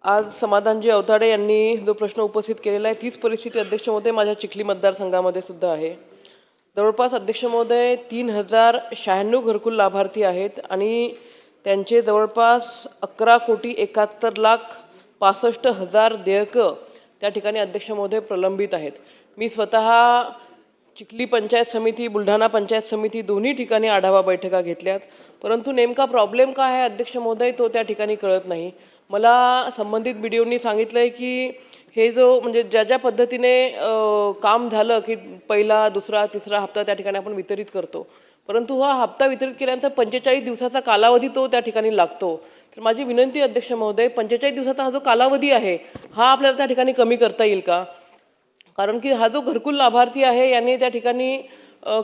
आज समाधानजी अवताडे यांनी जो प्रश्न उपस्थित केलेला आहे तीच परिस्थिती अध्यक्ष महोदय माझ्या चिखली मतदारसंघामध्ये सुद्धा आहे. जवळपास अध्यक्ष महोदय 3096 घरकुल लाभार्थी आहेत आणि त्यांचे जवळपास 11,71,65,000 देयकं त्या ठिकाणी अध्यक्ष महोदय प्रलंबित आहेत. मी स्वतः चिखली पंचायत समिती, बुलढाणा पंचायत समिती दोन्ही ठिकाणी आढावा बैठका घेतल्यात, परंतु नेमका प्रॉब्लेम काय आहे अध्यक्ष महोदय तो त्या ठिकाणी कळत नाही. मला संबंधित बीडीओंनी सांगितलंय की हे जो म्हणजे ज्या ज्या पद्धतीने काम झालं की पहिला, दुसरा, तिसरा हप्ता त्या ठिकाणी आपण वितरित करतो, परंतु हा हप्ता वितरित केल्यानंतर 45 दिवसाचा कालावधी तो त्या ठिकाणी लागतो. तर माझी विनंती अध्यक्ष महोदय, 45 दिवसाचा हा जो कालावधी आहे हा आपल्याला त्या ठिकाणी कमी करता येईल का? कारण की हा जो घरकुल लाभार्थी आहे याने त्या ठिकाणी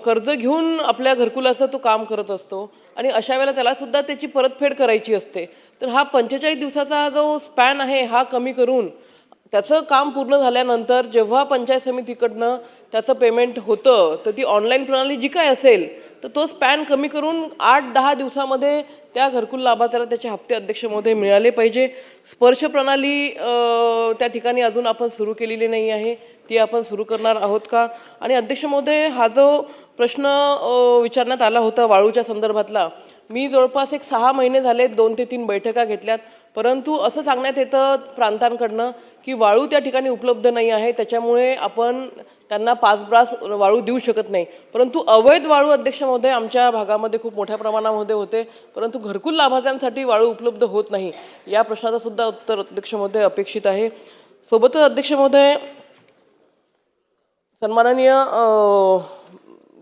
कर्ज घेऊन आपल्या घरकुलाचं तो काम करत असतो आणि अशा वेळेला त्याला सुद्धा त्याची परतफेड करायची असते. तर हा 45 दिवसाचा जो स्पॅन आहे हा कमी करून त्याचं काम पूर्ण झाल्यानंतर जेव्हा पंचायत समितीकडनं त्याचं पेमेंट होतं तर ती ऑनलाईन प्रणाली जी काय असेल तर तो स्पॅन कमी करून 8-10 दिवसामध्ये त्या घरकुल लाभार्थ्याला त्याचे हप्ते अध्यक्ष महोदय मिळाले पाहिजे. स्पर्श प्रणाली त्या ठिकाणी अजून आपण सुरू केलेली नाही आहे, ती आपण सुरू करणार आहोत का? आणि अध्यक्ष महोदय, हा जो प्रश्न विचारण्यात आला होता वाळूच्या संदर्भातला, मी जवळपास एक 6 महिने झाले 2 ते 3 बैठका घेतल्यात, परंतु असं सांगण्यात येतं प्रांतांकडनं की वाळू त्या ठिकाणी उपलब्ध नाही आहे, त्याच्यामुळे आपण त्यांना 5 ब्रास वाळू देऊ शकत नाही. परंतु अवैध वाळू अध्यक्ष महोदय आमच्या भागामध्ये खूप मोठ्या प्रमाणामध्ये होते, परंतु घरकुल लाभार्थ्यांसाठी वाळू उपलब्ध होत नाही. या प्रश्नाचं सुद्धा उत्तर अध्यक्ष महोदय अपेक्षित आहे. सोबतच अध्यक्ष महोदय, सन्माननीय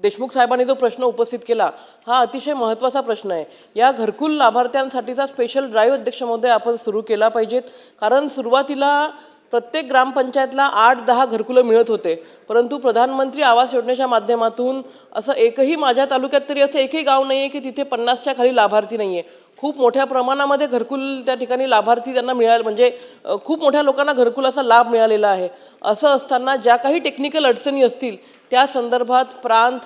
देशमुख साहेबांनी जो प्रश्न उपस्थित केला हा अतिशय महत्त्वाचा प्रश्न आहे. या घरकुल लाभार्थ्यांसाठीचा स्पेशल ड्राईव्ह अध्यक्ष महोदय आपण सुरू केला पाहिजेत, कारण सुरुवातीला प्रत्येक ग्रामपंचायतला 8-10 घरकुलं मिळत होते, परंतु प्रधानमंत्री आवास योजनेच्या माध्यमातून असं एकही माझ्या तालुक्यात तरी असं एकही गाव नाही आहे की तिथे 50च्या खाली लाभार्थी नाही आहे. खूप मोठ्या प्रमाणामध्ये घरकुल त्या ठिकाणी लाभार्थी त्यांना मिळाले, म्हणजे खूप मोठ्या लोकांना घरकुलाचा लाभ मिळालेला आहे. असं असताना ज्या काही टेक्निकल अडचणी असतील त्या संदर्भात प्रांत,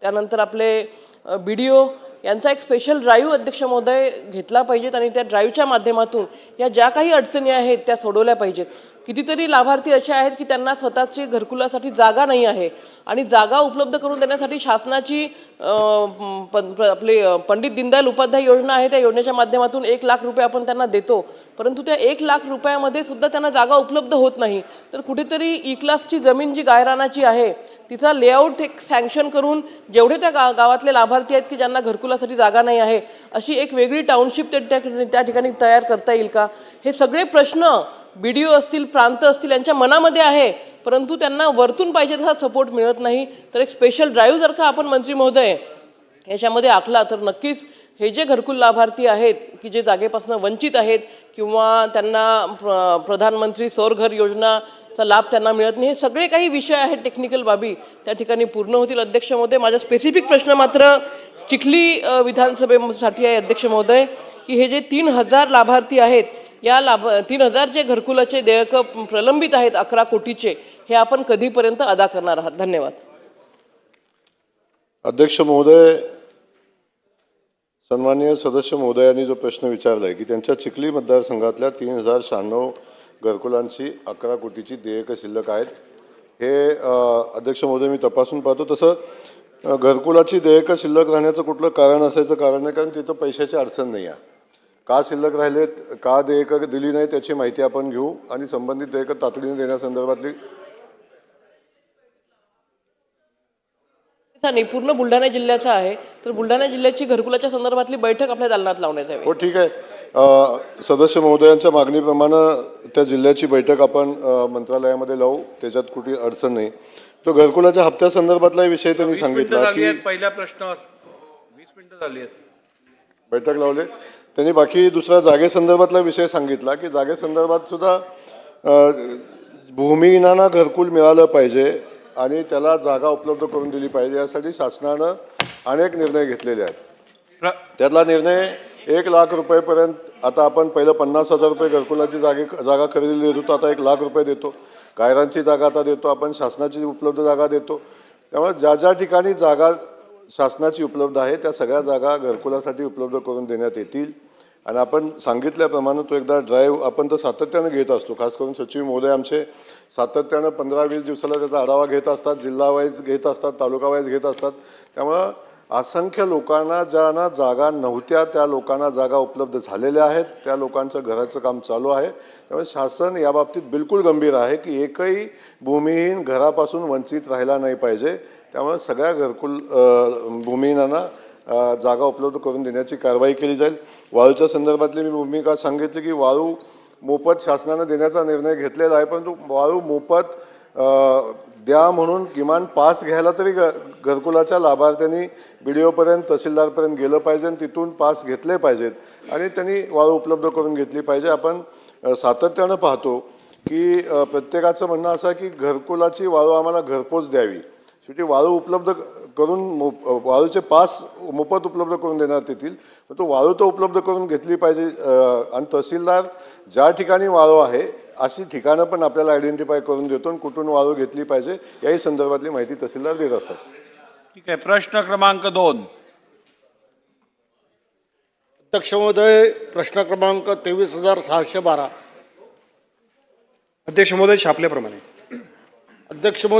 त्यानंतर आपले बीडीओ यांचा एक स्पेशल ड्राईव्ह अध्यक्ष महोदय घेतला पाहिजेत आणि त्या ड्राईव्हच्या माध्यमातून या ज्या काही अडचणी आहेत त्या सोडवल्या पाहिजेत. कितीतरी लाभार्थी असे आहेत की त्यांना स्वतःची घरकुलासाठी जागा नाही आहे आणि जागा उपलब्ध करून देण्यासाठी शासनाची आपले पंडित दीनदयाल उपाध्याय योजना आहे, त्या योजनेच्या माध्यमातून 1 लाख रुपये आपण त्यांना देतो, परंतु त्या 1 लाख रुपयामध्ये सुद्धा त्यांना जागा उपलब्ध होत नाही. तर कुठेतरी ई-क्लासची जमीन जी गायरानाची आहे तिचा लेआउट एक सँक्शन करून जेवढे त्या गावातले लाभार्थी आहेत की ज्यांना घरकुलासाठी जागा नाही आहे अशी एक वेगळी टाउनशिप त्या ठिकाणी तयार करता येईल का? हे सगळे प्रश्न बीडीओ असतील, प्रांत असतील यांच्या मनामध्ये आहे, परंतु त्यांना वरतून पाहिजे तसा सपोर्ट मिळत नाही. तर एक स्पेशल ड्राईव्ह जर का आपण मंत्री महोदय याच्यामध्ये आखला तर नक्कीच हे जे घरकुल लाभार्थी आहेत की जे जागेपासून वंचित आहेत किंवा त्यांना प्रधानमंत्री सौर घर योजनाचा लाभ त्यांना मिळत नाही, हे सगळे काही विषय आहेत टेक्निकल बाबी त्या ठिकाणी पूर्ण होतील. अध्यक्ष महोदय, माझा स्पेसिफिक प्रश्न मात्र चिखली विधानसभेसाठी आहे अध्यक्ष महोदय, की हे जे 3000 लाभार्थी आहेत या 3000 जे घरकुलाचे देयक प्रलंबित आहेत 11 कोटीचे, हे आपण कधीपर्यंत अदा करणार आहात? धन्यवाद. अध्यक्ष महोदय, सन्माननीय सदस्य महोदयांनी जो प्रश्न विचारला आहे की त्यांच्या चिखली मतदारसंघातल्या 3096 घरकुलांची 11 कोटीची देयक शिल्लक आहेत, हे अध्यक्ष महोदय मी तपासून पाहतो. तसं घरकुलाची देयक शिल्लक राहण्याचं कुठलं कारण असायचं कारण नाही, कारण तिथं पैशाची अडचण नाही आहे. का शिल्लक राहिलेत, का देयक दिली नाही त्याची माहिती आपण घेऊ आणि संबंधित देयक तातडीने देण्यासंदर्भातली नाही, पूर्ण बुलढाणा जिल्ह्याचा आहे, तर बुलढाणा जिल्ह्याची घरकुलाच्या संदर्भातली बैठक आपल्या दालनात लावण्यात यावी. हो, ठीक आहे. सदस्य महोदयांच्या मागणीप्रमाणे त्या जिल्ह्याची बैठक आपण मंत्रालयामध्ये लावू, त्याच्यात कुठली अडचण नाही. तो घरकुलाच्या हप्त्यासंदर्भातला विषय त्यांनी सांगितला की पहिल्या प्रश्नावर 20 मिनिटं झाली आहेत, बैठक लावले त्यांनी. बाकी दुसरा जागेसंदर्भातला विषय सांगितला की जागेसंदर्भात सुद्धा भूमिहीनांना घरकुल मिळालं पाहिजे आणि त्याला जागा उपलब्ध करून दिली पाहिजे, यासाठी शासनानं अनेक निर्णय घेतलेले आहेत. त्यातला निर्णय 1 लाख रुपयेपर्यंत, आता आपण पहिलं 50,000 रुपये घरकुलाची जागा खरेदीला देत होतो, आता 1 लाख रुपये देतो. गायरांची जागा आता देतो आपण, शासनाची उपलब्ध जागा देतो. त्यामुळे ज्या ज्या ठिकाणी जागा शासनाची उपलब्ध आहे त्या सगळ्या जागा घरकुलासाठी उपलब्ध करून देण्यात येतील. आणि आपण सांगितल्याप्रमाणे तो एकदा ड्राईव्ह आपण तर सातत्यानं घेत असतो. खास करून सचिव महोदय आमचे सातत्यानं 15-20 दिवसाला त्याचा आढावा घेत असतात, जिल्हा वाईज घेत असतात, तालुका वाईज घेत असतात. त्यामुळं असंख्य लोकांना ज्यांना जागा नव्हत्या त्या लोकांना जागा उपलब्ध झालेल्या आहेत. त्या लोकांचं घराचं काम चालू आहे. त्यामुळे शासन याबाबतीत बिलकुल गंभीर आहे की एकही भूमिहीन घरापासून वंचित राहिला नाही पाहिजे. त्यामुळे सगळ्या घरकुल भूमिहीनांना जागा उपलब्ध करून देण्याची कारवाई केली जाईल. वाळूच्या संदर्भातली मी भूमिका सांगितली की वाळू मोफत शासनानं देण्याचा निर्णय घेतलेला आहे, परंतु वाळू मोफत द्या म्हणून किमान पास घ्यायला तरी घरकुलाच्या लाभार्थ्यांनी BDOपर्यंत तहसीलदारपर्यंत गेलं पाहिजे आणि तिथून पास घेतले पाहिजेत आणि त्यांनी वाळू उपलब्ध करून घेतली पाहिजे. आपण सातत्यानं पाहतो की प्रत्येकाचं म्हणणं असं आहे की घरकुलाची वाळू आम्हाला घरपोच द्यावी. शेवटी वाळू उपलब्ध करून वाळूचे पास मोफत उपलब्ध करून देण्यात येतील, पण तो वाळू तर उपलब्ध करून घेतली पाहिजे. आणि तहसीलदार ज्या ठिकाणी वाळू आहे अशी ठिकाणं पण आपल्याला आयडेंटिफाय करून देतो आणि कुठून वाळू घेतली पाहिजे याही संदर्भातली माहिती तहसीलदार देत असतात. ठीक आहे. प्रश्न क्रमांक 2. अध्यक्ष महोदय, प्रश्न क्रमांक 23,612. अध्यक्ष महोदय छापल्याप्रमाणे अध्यक्ष महोदय,